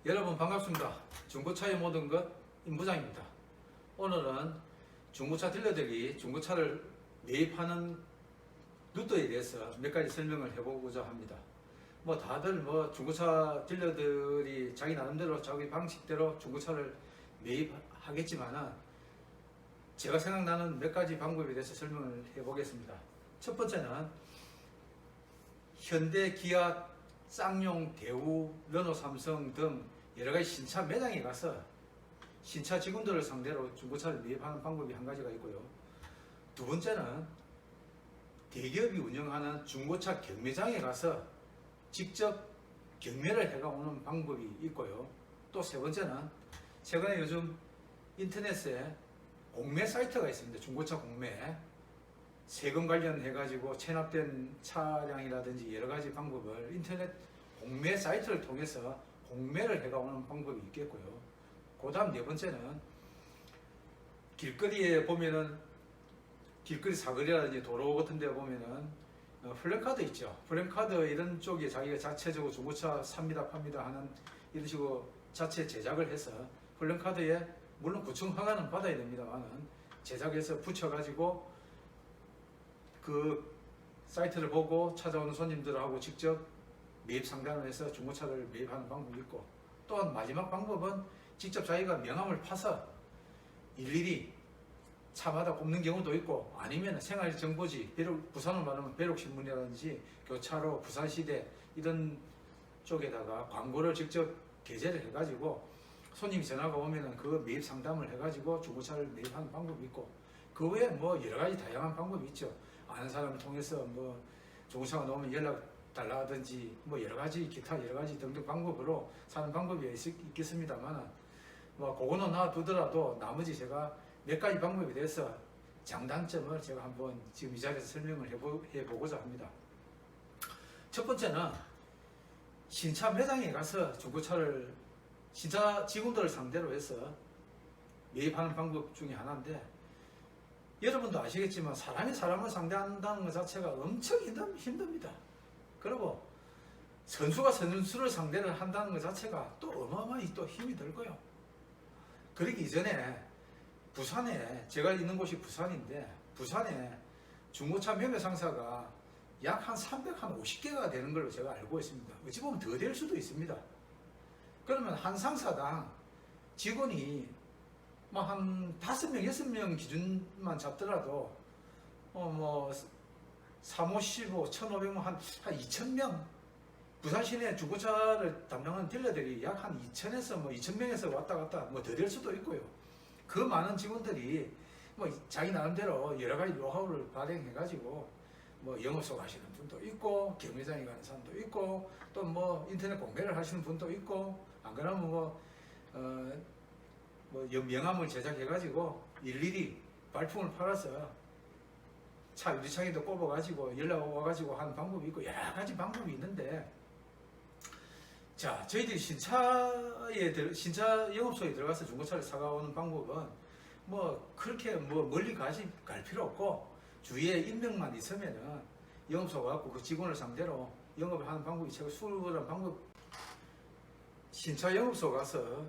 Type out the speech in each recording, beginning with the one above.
여러분 반갑습니다. 중고차의 모든 것 임부장입니다. 오늘은 중고차 딜러들이 중고차를 매입하는 루트에 대해서 몇 가지 설명을 해보고자 합니다. 다들 중고차 딜러들이 자기 나름대로 자기 방식대로 중고차를 매입하겠지만은 제가 생각나는 몇 가지 방법에 대해서 설명을 해보겠습니다. 첫 번째는 현대, 기아, 쌍용, 대우, 르노, 삼성 등 여러가지 신차 매장에 가서 신차 직원들을 상대로 중고차를 매입하는 방법이 한 가지가 있고요. 두 번째는 대기업이 운영하는 중고차 경매장에 가서 직접 경매를 해가오는 방법이 있고요. 또 세 번째는 최근에 요즘 인터넷에 공매 사이트가 있습니다. 중고차 공매. 세금 관련해가지고 체납된 차량이라든지 여러가지 방법을 인터넷 공매 사이트를 통해서 공매를 해가오는 방법이 있겠고요. 그 다음 네 번째는 길거리에 보면은 길거리 사거리라든지 도로 같은 데 보면은 플랜카드 있죠. 플랜카드 이런 쪽에 자기가 자체적으로 중고차 삽니다 팝니다 하는 이런 식으로 자체 제작을 해서 플랜카드에 물론 구청 허가는 받아야 됩니다만은 제작해서 붙여가지고 그 사이트를 보고 찾아오는 손님들하고 직접 매입 상담을 해서 중고차를 매입하는 방법이 있고, 또한 마지막 방법은 직접 자기가 명함을 파서 일일이 차마다 꼽는 경우도 있고, 아니면 생활정보지, 부산으로 말하면 배록신문이라든지 교차로, 부산시대 이런 쪽에다가 광고를 직접 게재를 해가지고 손님이 전화가 오면은 그 매입 상담을 해가지고 중고차를 매입하는 방법이 있고, 그 외에 여러가지 다양한 방법이 있죠. 아는 사람을 통해서 중고차가 나오면 연락 달라든지 여러가지 기타 여러가지 등등 방법으로 사는 방법이 있겠습니다만 그거는 놔두더라도 나머지 제가 몇 가지 방법에 대해서 장단점을 제가 한번 지금 이 자리에서 설명을 해보고자 합니다. 첫 번째는 신차 매장에 가서 중고차를 신차 직원들을 상대로 해서 매입하는 방법 중에 하나인데, 여러분도 아시겠지만 사람이 사람을 상대한다는 것 자체가 엄청 힘듭니다. 그리고 선수가 선수를 상대를 한다는 것 자체가 또 어마어마히 또 힘이 들고요. 그러기 이전에 부산에, 제가 있는 곳이 부산인데, 부산에 중고차 매매 상사가 약 한 350개가 되는 걸로 제가 알고 있습니다. 어찌 보면 더 될 수도 있습니다. 그러면 한 상사당 직원이 한 5명, 6명 기준만 잡더라도 사모시고 1,500명, 한 2,000명, 부산 시내 중고차를 담당하는 딜러들이 약 한 2,000에서 2,000명에서 왔다 갔다 더 될 수도 있고요. 그 많은 직원들이 자기 나름대로 여러 가지 노하우를 발행해가지고 영업소 가시는 분도 있고, 경매장에 가는 사람도 있고, 또 인터넷 공매를 하시는 분도 있고, 안 그러면 명함을 제작해가지고 일일이 발품을 팔아서 차 유리창에도 꼽아가지고 연락 와가지고 하는 방법이 있고, 여러 가지 방법이 있는데, 자, 저희들이 신차 영업소에 들어가서 중고차를 사가오는 방법은 그렇게 멀리 갈 필요 없고, 주위에 인맥만 있으면은 영업소 가고 그 직원을 상대로 영업을 하는 방법이 최고 수월한 방법. 신차 영업소 가서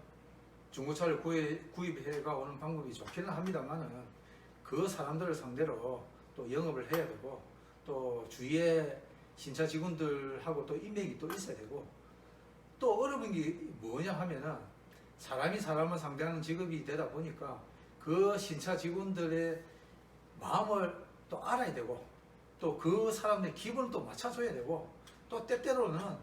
중고차를 구입해가 오는 방법이 좋기는 합니다만은 그 사람들을 상대로 또 영업을 해야 되고, 또 주위에 신차 직원들하고 또 인맥이 또 있어야 되고, 또 어려운 게 뭐냐 하면은 사람이 사람을 상대하는 직업이 되다 보니까 그 신차 직원들의 마음을 또 알아야 되고, 또 그 사람들의 기분을 또 맞춰줘야 되고, 또 때때로는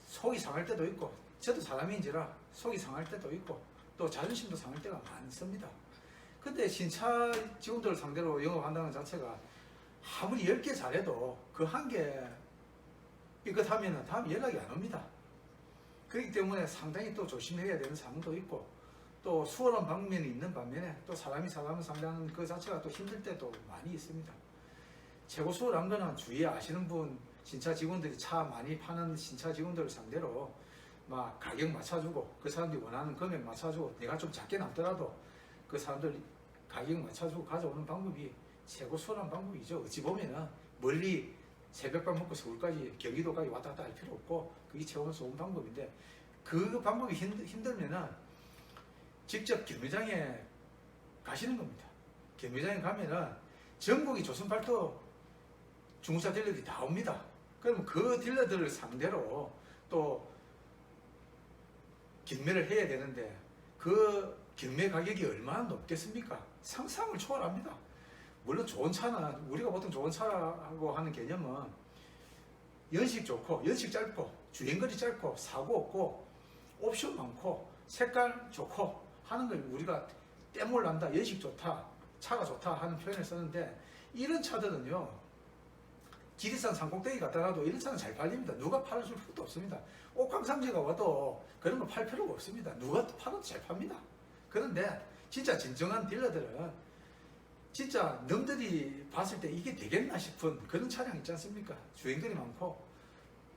속이 상할 때도 있고, 저도 사람인지라 속이 상할 때도 있고, 또 자존심도 상할 때가 많습니다. 근데 신차 직원들을 상대로 영업한다는 자체가 아무리 10개 잘해도 그 한 개 삐끗하면 다음 연락이 안 옵니다. 그렇기 때문에 상당히 또 조심해야 되는 상황도 있고, 또 수월한 방면이 있는 반면에 또 사람이 사람을 상대하는 그 자체가 또 힘들 때도 많이 있습니다. 최고 수월한 거는 주위에 아시는 분, 신차 직원들이 차 많이 파는 신차 직원들을 상대로 가격 맞춰주고, 그 사람들이 원하는 금액 맞춰주고, 내가 좀 작게 남더라도 그 사람들 가격 맞춰주고 가져오는 방법이 최고 수월한 방법이죠. 어찌 보면은 멀리 새벽밥 먹고 서울까지, 경기도까지 왔다 갔다 할 필요 없고, 그게 최고 좋은 방법인데, 그 방법이 힘들면은 직접 경매장에 가시는 겁니다. 경매장에 가면은 전국의 조선팔도 중고차 딜러들이 다 옵니다. 그러면 그 딜러들을 상대로 또 경매를 해야 되는데 그 경매 가격이 얼마나 높겠습니까? 상상을 초월합니다. 물론 좋은 차는 우리가 보통 좋은 차라고 하는 개념은 연식 좋고 연식 짧고 주행거리 짧고 사고 없고 옵션 많고 색깔 좋고 하는 걸 우리가 떼몰란다, 연식 좋다, 차가 좋다 하는 표현을 쓰는데 이런 차들은요 지리산 산꼭대기 갔다가도 이런 차는 잘 팔립니다. 누가 팔아줄 필요도 없습니다. 옥황상제가 와도 그런 거 팔 필요가 없습니다. 누가 팔아도 잘 팝니다. 그런데 진짜 진정한 딜러들은 진짜 남들이 봤을 때 이게 되겠나 싶은 그런 차량 있지 않습니까? 주행거리 많고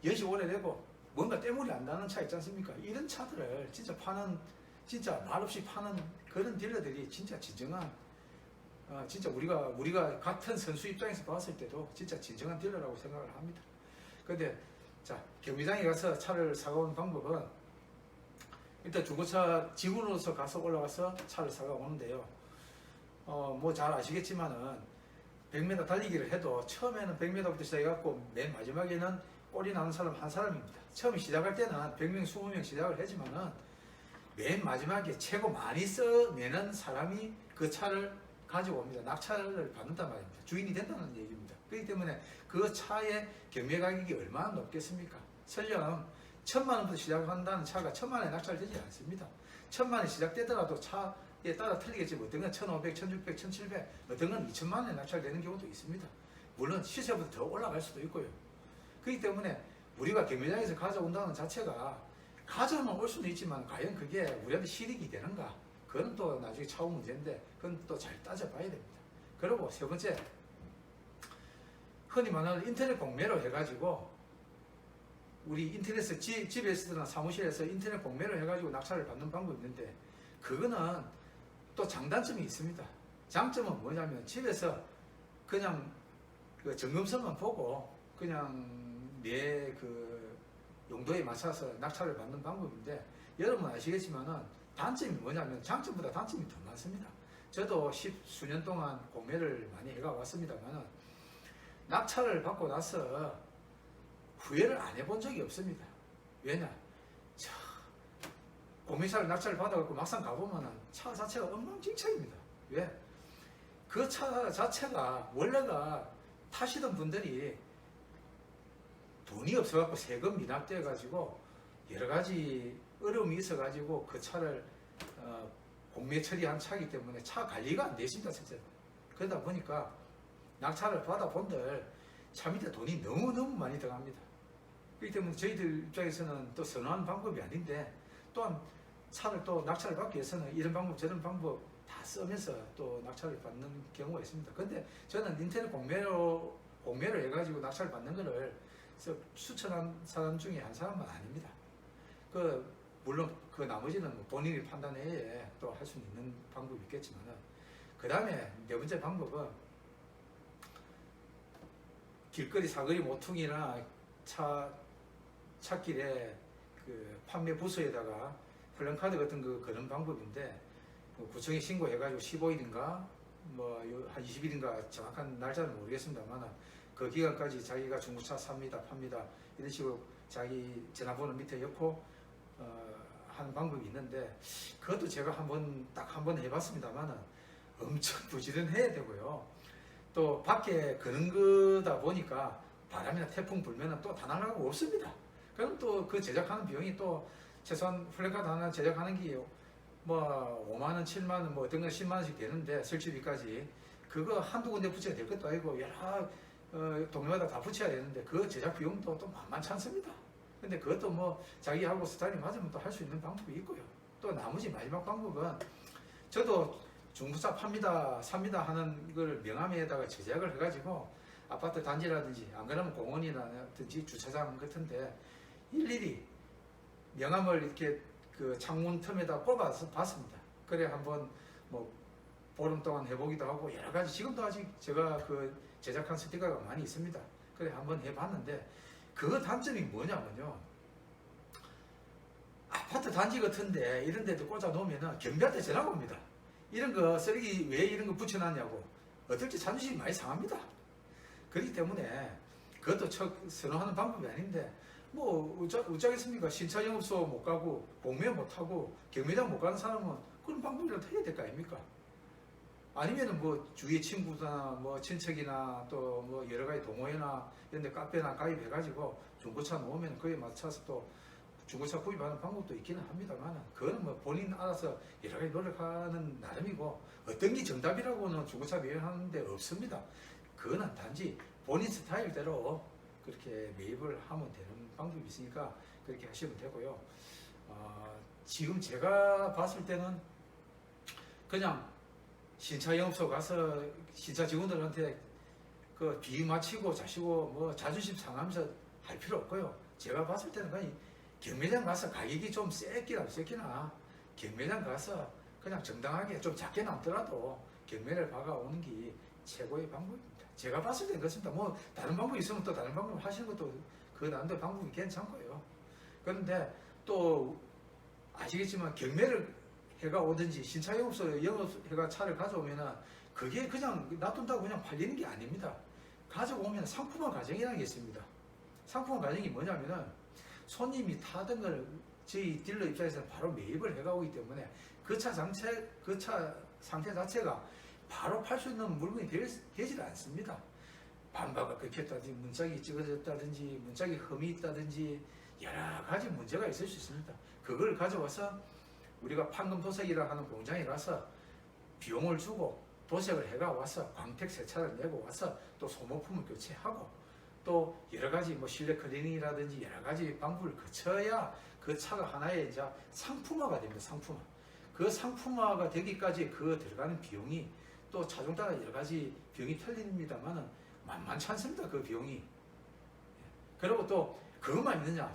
연식 오래되고 뭔가 때문이 안 나는 차 있지 않습니까? 이런 차들을 진짜 파는 진짜 말없이 파는 그런 딜러들이 진짜 진정한 진짜 우리가 같은 선수 입장에서 봤을 때도 진짜 진정한 딜러라고 생각을 합니다. 근데 자 경매장에 가서 차를 사가오는 방법은 일단 중고차 직원으로서 가서 올라가서 차를 사가오는데요. 뭐 잘 아시겠지만은 100m 달리기를 해도 처음에는 100m부터 시작해갖고 맨 마지막에는 꼴이 나는 사람 한 사람입니다. 처음 시작할 때는 100명, 20명 시작을 하지만은 맨 마지막에 최고 많이 써내는 사람이 그 차를 가지고 옵니다. 낙찰을 받는단 말입니다. 주인이 된다는 얘기입니다. 그렇기 때문에 그 차의 경매 가격이 얼마나 높겠습니까? 설령 1000만 원부터 시작한다는 차가 1000만 원에 낙찰되지 않습니다. 1000만 원에 시작되더라도 차에 따라 틀리겠지. 어떤 건 1500, 1600, 1700, 어떤 건 2000만 원에 낙찰되는 경우도 있습니다. 물론 시세보다 더 올라갈 수도 있고요. 그렇기 때문에 우리가 경매장에서 가져온다는 자체가 가져만 올 수는 있지만 과연 그게 우리한테 실익이 되는가? 그건 또 나중에 차후 문제인데 그건 또 잘 따져봐야 됩니다. 그리고 세 번째, 흔히 말하는 인터넷 공매로 해가지고 우리 인터넷에서 집에서나 사무실에서 인터넷 공매로 해가지고 낙찰을 받는 방법이 있는데 그거는 또 장단점이 있습니다. 장점은 뭐냐면 집에서 그냥 그 점검서만 보고 그냥 내 그 용도에 맞춰서 낙찰을 받는 방법인데 여러분 아시겠지만은 단점이 뭐냐면 장점보다 단점이 더 많습니다. 저도 10수년 동안 공매를 많이 해가 왔습니다만 낙찰을 받고 나서 후회를 안 해본 적이 없습니다. 왜냐? 공매차를 낙찰을 받아갖고 막상 가보면 차 자체가 엉망진창입니다. 왜? 그 차 자체가 원래가 타시던 분들이 돈이 없어갖고 세금 미납돼가지고 여러 가지 어려움이 있어가지고 그 차를 공매 처리한 차이기 때문에 차 관리가 안 되십니다, 실제로. 그러다 보니까 낙찰을 받아본들 차 밑에 돈이 너무너무 많이 들어갑니다. 그렇기 때문에 저희들 입장에서는 또 선호하는 방법이 아닌데 또한 차를 또 낙찰을 받기 위해서는 이런 방법 저런 방법 다 쓰면서 또 낙찰을 받는 경우가 있습니다. 근데 저는 인터넷 공매를 해가지고 낙찰을 받는 거를 추천한 사람 중에 한 사람은 아닙니다. 물론 그 나머지는 본인이 판단해야 또 할 수 있는 방법이 있겠지만 그 다음에 네 번째 방법은 길거리 사거리 모퉁이나 차길에 그 판매 부서에다가 플랜카드 같은 거 그런 방법인데 구청에 신고해가지고 15일인가 뭐 한 20일인가 정확한 날짜는 모르겠습니다만 그 기간까지 자기가 중고차 삽니다, 팝니다 이런 식으로 자기 전화번호 밑에 넣고 하는 방법이 있는데 그것도 제가 딱 한 번 해봤습니다만 엄청 부지런해야 되고요. 또 밖에 그런 거다 보니까 바람이나 태풍 불면은 또 다 나가고 없습니다. 그럼 또 그 제작하는 비용이 또 최소한 플래카드 하나 제작하는 게 뭐 5만원, 7만원, 뭐 어떤 건 10만원씩 되는데 설치비까지 그거 한두 군데 붙여야 될 것도 아니고 여러 동네마다 다 붙여야 되는데 그 제작 비용도 또 만만치 않습니다. 근데 그것도 뭐 자기하고 스타일이 맞으면 또 할 수 있는 방법이 있고요. 또 나머지 마지막 방법은 저도 중고차 팝니다, 삽니다 하는 걸 명함에다가 제작을 해가지고 아파트 단지라든지 안 그러면 공원이라든지 주차장 같은데 일일이 명함을 이렇게 그 창문 틈에다 꼽아서 봤습니다. 그래 한번 뭐 보름 동안 해보기도 하고 여러 가지 지금도 아직 제가 그 제작한 스티커가 많이 있습니다. 그래 한번 해봤는데 그 단점이 뭐냐면요. 아파트 단지 같은데 이런 데도 꽂아 놓으면 경비한테 전화가 옵니다. 이런 거 쓰레기 왜 이런 거 붙여놨냐고. 어떨지 자존심이 많이 상합니다. 그렇기 때문에 그것도 선호하는 방법이 아닌데 뭐 어쩌겠습니까? 신차 영업소 못 가고 복매 못 하고 경매장 못 가는 사람은 그런 방법이라도 해야 될 거 아닙니까? 아니면은 뭐 주위의 친구나 뭐 친척이나 또 뭐 여러 가지 동호회나 이런 데 카페나 가입해가지고 중고차 놓으면 그에 맞춰서 또 중고차 구입하는 방법도 있기는 합니다만 그거는 뭐 본인 알아서 여러 가지 노력하는 나름이고 어떤 게 정답이라고는 중고차 매입하는 데 없습니다. 그거는 단지 본인 스타일대로 그렇게 매입을 하면 되는 방법이 있으니까 그렇게 하시면 되고요. 지금 제가 봤을 때는 그냥 신차 영업소 가서 신차 직원들한테 그 비위 맞히고 자시고 뭐 자존심 상하면서 할 필요 없고요. 제가 봤을 때는 그냥 경매장 가서 가격이 좀 세기나 경매장 가서 그냥 정당하게 좀 작게 남더라도 경매를 박아오는 게 최고의 방법입니다. 제가 봤을 때는 그렇습니다. 뭐 다른 방법이 있으면 또 다른 방법 하시는 것도 그 난도 방법이 괜찮고요. 그런데 또 아시겠지만 경매를 해가 오든지 신차 영업해가 차를 가져오면은 그게 그냥 놔둔다고 그냥 팔리는 게 아닙니다. 가져오면 상품화 과정이라는 게 있습니다. 상품화 과정이 뭐냐면은 손님이 타던 걸 저희 딜러 입장에서는 바로 매입을 해가 오기 때문에 그 차 상태 자체가 바로 팔 수 있는 물건이 되질 않습니다. 반바가 끊겼다든지 문짝이 찌그러졌다든지 문짝이 흠이 있다든지 여러 가지 문제가 있을 수 있습니다. 그걸 가져와서 우리가 판금 도색이라 하는 공장에 가서 비용을 주고 도색을 해가 와서 광택 세차를 내고 와서 또 소모품을 교체하고 또 여러 가지 뭐 실내 클리닝이라든지 여러 가지 방법을 거쳐야 그 차가 하나의 이제 상품화가 됩니다. 상품화. 그 상품화가 되기까지 그 들어가는 비용이 또 차종 따라 여러 가지 비용이 틀립니다만은 만만치 않습니다. 그 비용이. 그리고 또 그것만 있느냐?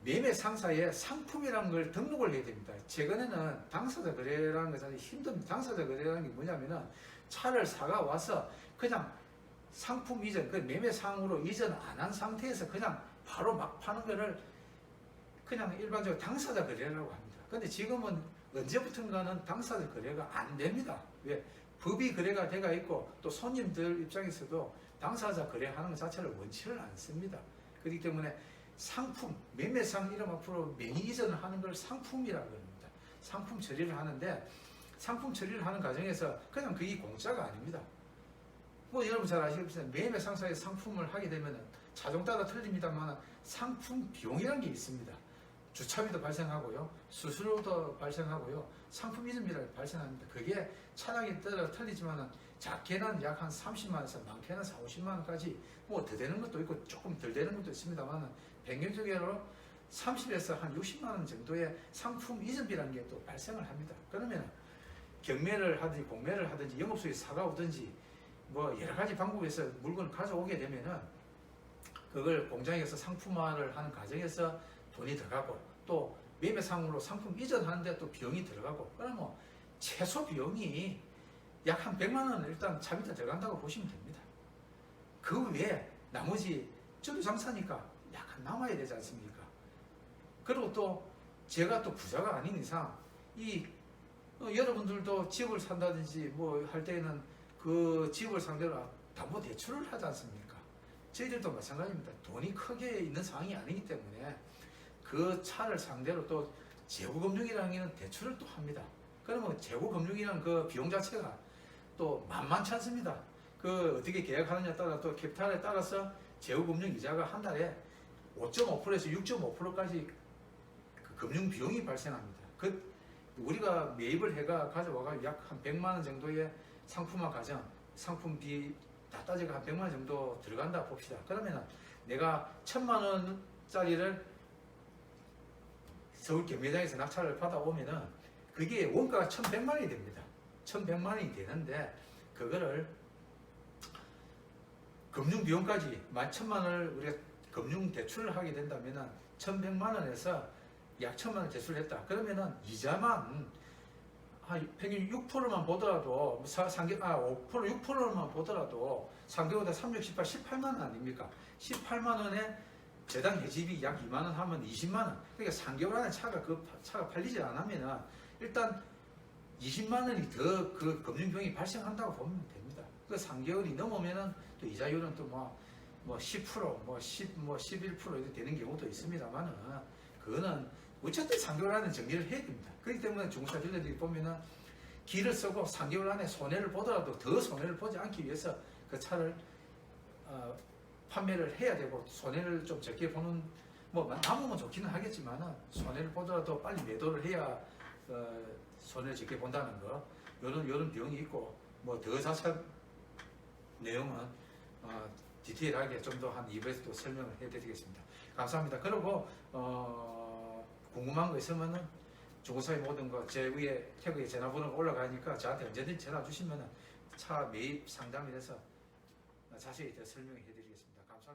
매매 상사에 상품이라는 걸 등록을 해야 됩니다. 최근에는 당사자 거래라는 것은 힘듭니다. 당사자 거래라는 게 뭐냐면은 차를 사가 와서 그냥 상품 이전, 그 매매상으로 이전 안 한 상태에서 그냥 바로 막 파는 거를 그냥 일반적으로 당사자 거래라고 합니다. 근데 지금은 언제부턴가는 당사자 거래가 안 됩니다. 왜? 법이 거래가 돼가 있고 또 손님들 입장에서도 당사자 거래하는 것 자체를 원치를 않습니다. 그렇기 때문에 상품, 매매상 이름 앞으로 명의 이전을 하는 걸 상품이라고 합니다. 상품 처리를 하는데 상품 처리를 하는 과정에서 그냥 그게 공짜가 아닙니다. 뭐 여러분 잘 아시겠지만 매매 상사의 상품을 하게 되면 차종 따라 틀립니다만 상품 비용이라는 게 있습니다. 주차비도 발생하고요, 수수료도 발생하고요, 상품 이전비가 발생합니다. 그게 차량에 따라 틀리지만 작게는 약 한 30만원에서 많게는 40~50만원까지 뭐 더 되는 것도 있고 조금 덜 되는 것도 있습니다만 평균적으로 30에서 한 60만원 정도의 상품 이전비라는 게 또 발생을 합니다. 그러면 경매를 하든지 공매를 하든지 영업소에 사가 오든지 뭐 여러 가지 방법에서 물건을 가져오게 되면은 그걸 공장에서 상품화를 하는 과정에서 돈이 들어가고 또 매매상으로 상품 이전하는데 또 비용이 들어가고 그러면 최소 비용이 약 한 100만 원 일단 차비도 들어간다고 보시면 됩니다. 그 외에 나머지 저도 장사니까 약간 남아야 되지 않습니까? 그리고 또 제가 또 부자가 아닌 이상 이 여러분들도 집을 산다든지 뭐 할 때는 그 집을 상대로 담보 대출을 하지 않습니까? 저희들도 마찬가지입니다. 돈이 크게 있는 상황이 아니기 때문에 그 차를 상대로 또 재고금융이라는 게 대출을 또 합니다. 그러면 재고금융이라는 그 비용 자체가 또 만만치 않습니다. 그 어떻게 계약하느냐에 따라 또 캐피탈에 따라서 재고금융 이자가 한 달에 5.5%에서 6.5%까지 그 금융 비용이 발생합니다. 그 우리가 매입을 해가 가져와가 약 한 100만 원 정도의 상품화 과정, 상품비 다 따져가 한 100만 원 정도 들어간다 봅시다. 그러면 내가 1000만 원짜리를 서울 경매장에서 낙찰을 받아오면은 그게 원가가 1100만 원이 됩니다. 1100만 원이 되는데 그거를 금융 비용까지 11,000만 원을 우리가 금융 대출을 하게 된다면은 1100만 원에서 약 1000만 원 대출을 했다. 그러면은 이자만 한 평균 6%만 보더라도 5% 6%만 보더라도 3개월에 3, 6, 18, 18만 원 아닙니까? 18만 원에 배당 해집이 약 2만 원 하면 20만 원. 그러니까 3개월 안에 차가 팔리지 않으면은 일단 20만 원이 더 그 금융비용이 발생한다고 보면 됩니다. 그 3개월이 넘으면은 또 이자율은 또 뭐 10%, 뭐 10, 뭐 11% 이렇게 되는 경우도 있습니다만은 그거는 어쨌든 3개월 안에 정리를 해야 됩니다. 그렇기 때문에 중고차 딜러들이 보면은 기를 쓰고 3개월 안에 손해를 보더라도 더 손해를 보지 않기 위해서 그 차를 판매를 해야 되고 손해를 좀 적게 보는 뭐 남으면 좋기는 하겠지만은 손해를 보더라도 빨리 매도를 해야 손해를 적게 본다는 거 요런 비용이 있고 뭐 더 자세한 내용은 디테일하게 좀 더 한 2부에서 또 설명을 해드리겠습니다. 감사합니다. 그리고 궁금한 거 있으면은 중고차의 모든 거 제 위에 태그에 전화번호가 올라가니까 저한테 언제든지 전화 주시면은 차 매입 상담에 대해서 자세히 더 설명해 드리겠습니다. 감사합니다.